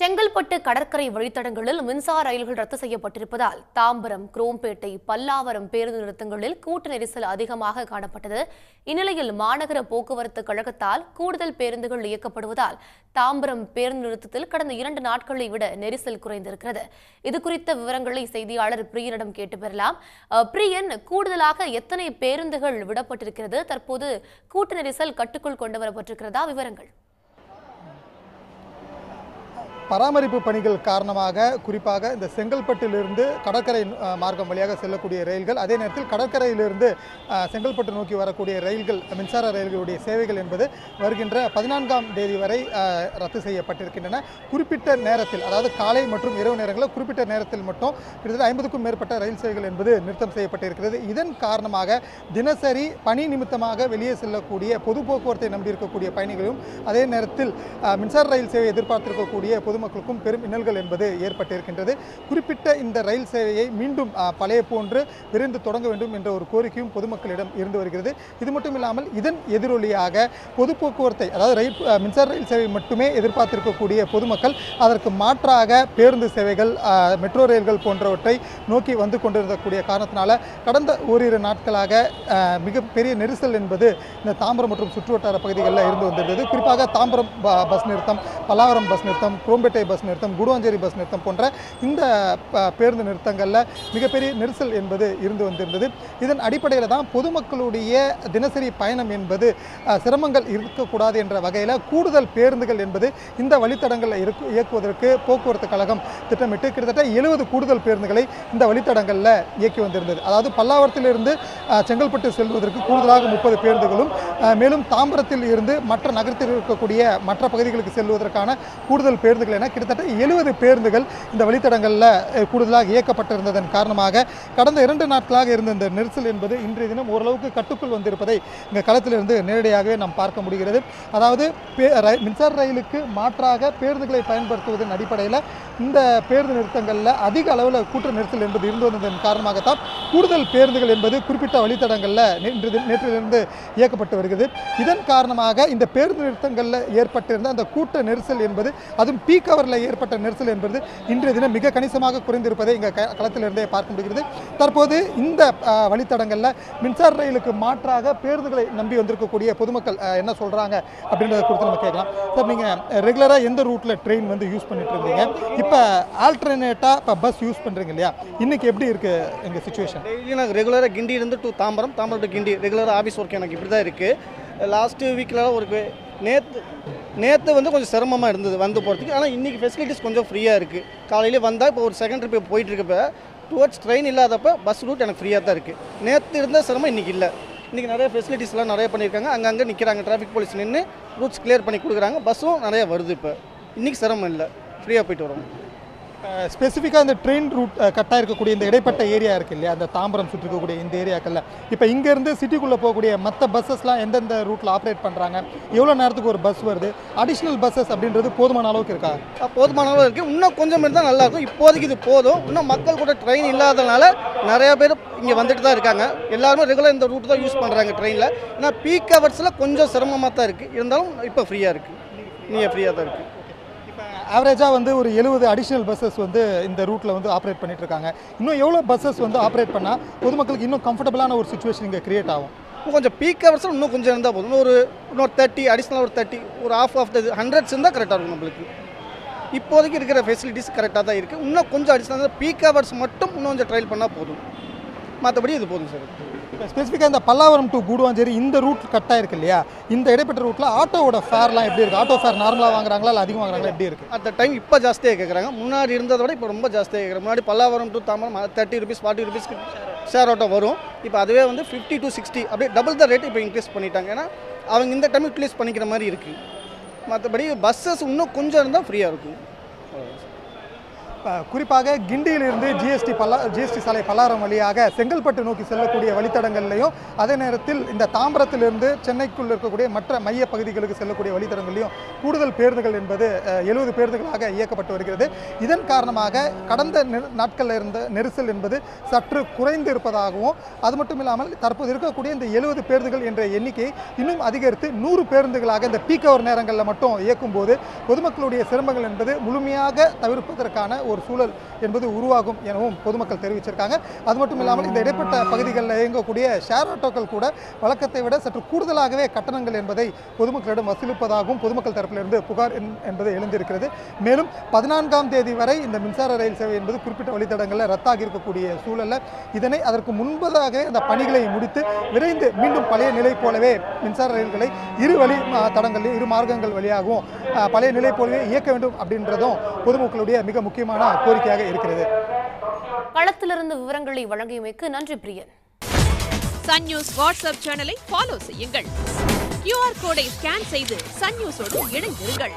செங்கல்பட்டு கடற்கரை வழித்தடங்களில் மின்சார ரயில்கள் ரத்து செய்யப்பட்டிருப்பதால் தாம்பரம், குரோம்பேட்டை, பல்லாவரம் பேருந்து நிறுத்தங்களில் கூட்ட நெரிசல் அதிகமாக காணப்பட்டது. இந்நிலையில் மாநகர போக்குவரத்து கழகத்தால் கூடுதல் பேருந்துகள் இயக்கப்படுவதால் தாம்பரம் பேருந்து நிறுத்தத்தில் கடந்த 2 நாட்களை விட நெரிசல் குறைந்திருக்கிறது. இதுகுறித்த விவரங்களை செய்தியாளர் பிரியனிடம் கேட்டு பெறலாம். பிரியன், கூடுதலாக எத்தனை பேருந்துகள் விடப்பட்டிருக்கிறது? தற்போது கூட்ட நெரிசல் கட்டுக்குள் கொண்டுவரப்பட்டிருக்கிறதா? விவரங்கள். பராமரிப்பு பணிகள் காரணமாக குறிப்பாக இந்த செங்கல்பட்டிலிருந்து கடற்கரை மார்க்கம் வழியாக செல்லக்கூடிய ரயில்கள், அதே நேரத்தில் கடற்கரையிலிருந்து செங்கல்பட்டு நோக்கி வரக்கூடிய ரயில்கள், மின்சார ரயில்களுடைய சேவைகள் என்பது வருகின்ற 14ஆம் தேதி வரை ரத்து செய்யப்பட்டிருக்கின்றன. குறிப்பிட்ட நேரத்தில், அதாவது காலை மற்றும் இரவு நேரங்களில் குறிப்பிட்ட நேரத்தில் மட்டும் கிட்டத்தட்ட 50க்கும் மேற்பட்ட ரயில் சேவைகள் என்பது நிறுத்தம் செய்யப்பட்டிருக்கிறது. இதன் காரணமாக தினசரி பணி நிமித்தமாக வெளியே செல்லக்கூடிய பொது போக்குவரத்தை நம்பியிருக்கக்கூடிய பயணிகளும், அதே நேரத்தில் மின்சார ரயில் சேவை எதிர்பார்த்திருக்கக்கூடிய பொதுமக்களுக்கும் பெரும் இன்னல்கள் என்பது ஏற்பட்டிருக்கின்றது. குறிப்பிட்ட இந்த ரயில் சேவையை மீண்டும் பழைய போன்று விரைந்து தொடங்க வேண்டும் என்ற ஒரு கோரிக்கையும் பொதுமக்களிடம் இருந்து வருகிறது. இது மட்டும் இல்லாமல் இதன் எதிரொலியாக பொது போக்குவரத்தை, அதாவது மின்சார ரயில் சேவை மட்டுமே எதிர்பார்த்திருக்கக்கூடிய பொதுமக்கள் அதற்கு மாற்றாக பேருந்து சேவைகள், மெட்ரோ ரயில்கள் போன்றவற்றை நோக்கி வந்து கொண்டிருக்கக்கூடிய காரணத்தினால கடந்த ஓரிரு நாட்களாக மிகப்பெரிய நெரிசல் என்பது இந்த தாம்பரம் மற்றும் சுற்றுவட்டார பகுதிகளில் இருந்து வந்திருந்தது. குறிப்பாக தாம்பரம் பஸ் நிறுத்தம், பல்லாவரம் பஸ் நிறுத்தம், குரோம்பேட்டை பஸ் நிறுத்தம், குடுவாஞ்சேரி பஸ் நிறுத்தம் போன்ற இந்த பேருந்து நிறுத்தங்களில் மிகப்பெரிய நெரிசல் என்பது இருந்து வந்திருந்தது. இதன் அடிப்படையில் தான் பொதுமக்களுடைய தினசரி பயணம் என்பது சிரமங்கள் இருக்கக்கூடாது என்ற வகையில் கூடுதல் பேருந்துகள் என்பது இந்த வழித்தடங்களில் இயக்குவதற்கு போக்குவரத்து கழகம் திட்டமிட்டு கிட்டத்தட்ட 70 கூடுதல் பேருந்துகளை இந்த வழித்தடங்களில் இயக்கி வந்திருந்தது. அதாவது பல்லாவரத்திலிருந்து செங்கல்பட்டு செல்வதற்கு கூடுதலாக 30 பேருந்துகளும், மேலும் தாம்பரத்தில் இருந்து மற்ற நகரத்தில் இருக்கக்கூடிய மற்ற பகுதிகளுக்கு செல்வதற்கான கூடுதல் பேருந்துகள் என கிட்டத்தட்ட 70 பேருந்துகள் இந்த வழித்தடங்களில் கூடுதலாக இயக்கப்பட்டிருந்ததன் காரணமாக கடந்த 2 நாட்களாக இருந்த இந்த நெரிசல் என்பது இன்றைய தினம் ஓரளவுக்கு கட்டுக்குள் வந்திருப்பதை இந்த களத்திலிருந்து நேரடியாகவே நாம் பார்க்க முடிகிறது. அதாவது மின்சார ரயிலுக்கு மாற்றாக பேருந்துகளை பயன்படுத்துவதன் அடிப்படையில் இந்த பேருந்து நிறுத்தங்களில் அதிக அளவில் கூட்ட நெரிசல் என்பது இருந்து வந்ததன் காரணமாகத்தான் கூடுதல் பேருந்துகள் என்பது குறிப்பிட்ட வழித்தடங்களில் நேற்றிலிருந்து இயக்கப்பட்டு வருகிறது. இதன் காரணமாக இந்த பேருந்து நிறுத்தங்களில் ஏற்பட்டிருந்த அந்த கூட்ட நெரிசல் என்பது, அதுவும் பீக் ஹவரில் ஏற்பட்ட நெரிசல் என்பது இன்றைய தினம் மிக கணிசமாக குறைந்திருப்பதை இங்கே களத்திலிருந்தே பார்க்க முடிகிறது. தற்போது இந்த வழித்தடங்களில் மின்சார ரயிலுக்கு மாற்றாக பேருந்துகளை நம்பி வந்திருக்கக்கூடிய பொதுமக்கள் என்ன சொல்கிறாங்க அப்படின்றத குறித்து நம்ம கேட்கலாம். சார், நீங்கள் ரெகுலராக எந்த ரூட்டில் ட்ரெயின் வந்து யூஸ் பண்ணிட்டு இருந்தீங்க, இப்போ ஆல்டர்னேட்டாக இப்போ பஸ் யூஸ் பண்ணுறீங்க இல்லையா, இன்றைக்கி எப்படி இருக்குது எங்கள் சுச்சுவேஷன்? டெய்லி எனக்கு ரெகுலராக கிண்டியிலேருந்து டு தாம்பரம், தாம்பரம் டு கிண்டி ரெகுலராக ஆஃபீஸ் ஒர்க் எனக்கு இப்படி தான் இருக்குது. லாஸ்ட்டு வீக்கில் ஒரு நேற்று வந்து கொஞ்சம் சிரமமாக இருந்தது வந்து போகிறதுக்கு. ஆனால் இன்றைக்கி ஃபெசிலிட்டிஸ் கொஞ்சம் ஃப்ரீயாக இருக்குது. காலையிலே வந்தால் இப்போ ஒரு செகண்ட் ட்ரிப் போயிட்டுருக்கப்போ டுவர்ட்ஸ் ட்ரெயின் இல்லாதப்போ பஸ் ரூட் எனக்கு ஃப்ரீயாக தான் இருக்குது. நேற்று இருந்த சிரமம் இன்றைக்கி இல்லை. இன்றைக்கி நிறைய ஃபெசிலிட்டிஸ்லாம் நிறைய பண்ணியிருக்காங்க. அங்கங்கே நிற்கிறாங்க, டிராஃபிக் போலீஸ் நின்று ரூட்ஸ் கிளியர் பண்ணி கொடுக்குறாங்க. பஸ்ஸும் நிறையா வருது. இப்போ இன்றைக்கி சிரமம் இல்லை, ஃப்ரீயாக போயிட்டு வரோம். ஸ்பெசிஃபிக்காக இந்த ட்ரெயின் ரூட் கட்டாக இருக்கக்கூடிய இந்த இடைப்பட்ட ஏரியா இருக்குது இல்லையா, அந்த தாம்பரம் சுற்றி இருக்கக்கூடிய இந்த ஏரியாக்களில் இப்போ இங்கேருந்து சிட்டிக்குள்ளே போகக்கூடிய மற்ற பஸ்ஸஸ்லாம் எந்தெந்த ரூட்டில் ஆப்ரேட் பண்ணுறாங்க, எவ்வளோ நேரத்துக்கு ஒரு பஸ் வருது, அடிஷ்னல் பஸ்ஸஸ் அப்படின்றது போதுமான அளவுக்கு இருக்கா? போதுமான அளவு இருக்குது. இன்னும் கொஞ்சம் இருந்தால் நல்லாயிருக்கும். இப்போதைக்கு இது போதும். இன்னும் மக்கள் கூட ட்ரெயின் இல்லாதனால நிறையா பேர் இங்கே வந்துட்டு தான் இருக்காங்க. எல்லாருமே ரெகுலர் இந்த ரூட் தான் யூஸ் பண்ணுறாங்க ட்ரெயினில். ஏன்னா பீக் ஹவர்ஸில் கொஞ்சம் சிரமமாக தான் இருக்குது. இருந்தாலும் இப்போ ஃப்ரீயாக இருக்குது, நீங்கள் ஃப்ரீயாக தான் இருக்குது. ஆவரேஜாக வந்து ஒரு 70 அடிஷ்னல் பஸ்ஸஸ் வந்து இந்த ரூட்டில் வந்து ஆப்ரேட் பண்ணிட்டு இருக்காங்க. இன்னும் எவ்வளோ பஸ்ஸஸ் வந்து ஆப்ரேட் பண்ணால் பொதுமக்களுக்கு இன்னும் கம்ஃபர்டபுளான ஒரு சுச்சுவேஷன் இங்கே கிரியேட் ஆகும்? கொஞ்சம் பீக் ஹவர்ஸில் இன்னும் கொஞ்சம் இருந்தால் போதும். இன்னொரு 30 அடிஷ்னலாக ஒரு 30, ஒரு ஆஃப் த 100s இருந்தால் கரெக்டாக இருக்கும் நம்மளுக்கு. இப்போதைக்கு இருக்கிற ஃபெசிலிட்டிஸ் கரெக்டாக தான் இருக்குது. இன்னும் கொஞ்சம் அடிஷ்னலாக பீக் ஹவர்ஸ் மட்டும் இன்னும் கொஞ்சம் ட்ரையல் பண்ணால் போதும். மற்றபடி இது போதும் சார். இப்போ ஸ்பெசிஃபிக்காக இந்த பல்லாவரம் டு கூடுவாஞ்சேரி இந்த ரூட் கட்டாக இருக்கு இல்லையா, இந்த இடைப்பட்ட ரூட்டில் ஆட்டோவோட ஃபேர்லாம் எப்படி இருக்குது? ஆட்டோ ஃபேர் நார்மலாக வாங்குறாங்களா இல்லை அதிகமாக வாங்குறாங்களா, எப்படி இருக்குது? அந்த டைம் இப்போ ஜாஸ்தியாக கேட்குறாங்க. முன்னாடி இருந்ததை விட இப்போ ரொம்ப ஜாஸ்தியாக கேட்குறாங்க. முன்னாடி பல்லாவரம் டு தாம்பரம் 30 ரூபீஸ் 40 ரூபீஸ்க்கு ஷேர் ஆட்டோ வரும். இப்போ அதுவே வந்து 50 to 60 அப்படியே டபுள் த ரேட் இப்போ இன்க்ரீஸ் பண்ணிட்டாங்க. ஏன்னா அவங்க இந்த டைம் யூட்டிலைஸ் பண்ணிக்கிற மாதிரி இருக்குது. மற்றபடி பஸ்ஸஸ் இன்னும் கொஞ்சம் இருந்தால் ஃப்ரீயாக இருக்கும். குறிப்பாக கிண்டியிலிருந்து ஜிஎஸ்டி சாலை பல்லாவரம் வழியாக செங்கல்பட்டு நோக்கி செல்லக்கூடிய வழித்தடங்கள்லையும், அதே நேரத்தில் இந்த தாம்பரத்திலிருந்து சென்னைக்குள் இருக்கக்கூடிய மற்ற மைய பகுதிகளுக்கு செல்லக்கூடிய வழித்தடங்களையும் கூடுதல் பேருந்துகள் என்பது 70 பேருந்துகளாக இயக்கப்பட்டு வருகிறது. இதன் காரணமாக கடந்த நாட்களில் இருந்த நெரிசல் என்பது சற்று குறைந்து இருப்பதாகவும், அது மட்டும் இல்லாமல் தற்போது இருக்கக்கூடிய இந்த 70 பேருந்துகள் என்ற எண்ணிக்கை இன்னும் அதிகரித்து 100 பேருந்துகளாக இந்த பீக் ஹவர் நேரங்களில் மட்டும் இயக்கும்போது பொதுமக்களுடைய சிரமங்கள் என்பது முழுமையாக தவிர்ப்பதற்கான ஒரு சூழல் என்பது உருவாகும் எனவும் பொதுமக்கள் தெரிவிச்சிருக்காங்க. அது மட்டும் இல்லாமல் இந்த இடைப்பட்ட பகுதிகளில் இயங்கக்கூடிய ஷேர் ஆட்டோக்கள் கூட வழக்கத்தை விட சற்று கூடுதலாகவே கட்டணங்கள் என்பதை பொதுமக்களிடம் வசூலிப்பதாகவும் பொதுமக்கள் தரப்பிலிருந்து புகார் என்பது எழுந்திருக்கிறது. மேலும் 14ஆம் தேதி வரை இந்த மின்சார ரயில் சேவை என்பது குறிப்பிட்ட வழித்தடங்களில் ரத்தாகி இருக்கக்கூடிய சூழலில் இதனை அதற்கு முன்பதாகவே அந்த பணிகளை முடித்து விரைந்து மீண்டும் பழைய நிலை போலவே மின்சார ரயில்களை இரு வழி தடங்களில் இரு மார்க்கங்கள் வழியாகவும் பழைய நிலை போலவே இயக்க வேண்டும் அப்படின்றதும் பொதுமக்களுடைய மிக முக்கியமான கோரிக்கையாக இருக்கிறது. களத்திலிருந்து விவரங்களை வழங்கியமைக்கு நன்றி பிரியன். சன் நியூஸ் வாட்ஸ்அப் சேனலை ஃபாலோ செய்யுங்கள். QR கோடை ஸ்கேன் செய்து சன் நியூஸோடு இணைந்திருங்கள்.